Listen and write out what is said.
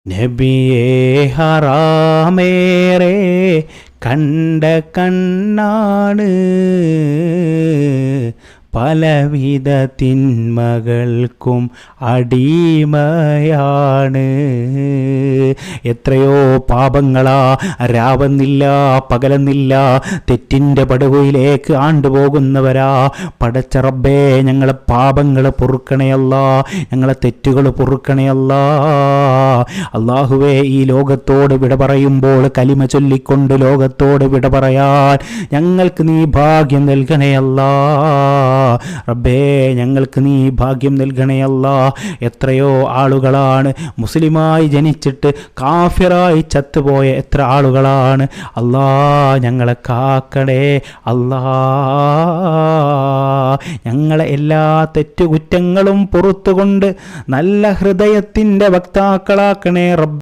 നബിയേ ഹറാമേറെ കണ്ട കണ്ണാണ്, പലവിധ തിന്മകൾക്കും അടിമയാണ്. എത്രയോ പാപങ്ങളാ രാവെന്നില്ല പകലെന്നില്ല തെറ്റിൻ്റെ പടുകയിലേക്ക് ആണ്ടുപോകുന്നവരാ. പടച്ച റബ്ബേ, ഞങ്ങളെ പാപങ്ങൾ പൊറുക്കണയല്ല, ഞങ്ങളെ തെറ്റുകൾ പൊറുക്കണയല്ല. അല്ലാഹുവേ, ഈ ലോകത്തോട് വിട പറയുമ്പോൾ കലിമ ചൊല്ലിക്കൊണ്ട് ലോകത്തോട് വിട പറയാൻ ഞങ്ങൾക്ക് നീ ഭാഗ്യം നൽകണയല്ല. റബ്ബേ, ഞങ്ങൾക്ക് നീ ഭാഗ്യം നൽകണയല്ല. എത്രയോ ആളുകളാണ് മുസ്ലിമായി ജനിച്ചിട്ട് കാഫിറായി ചത്തുപോയ എത്ര ആളുകളാണ്. അല്ലാ, ഞങ്ങളെ കാക്കണേ അല്ലാ. ഞങ്ങളെ എല്ലാ തെറ്റുകുറ്റങ്ങളും പുറത്തുകൊണ്ട് നല്ല ഹൃദയത്തിൻ്റെ വക്താക്കളാക്കണേ റബ്ബേ.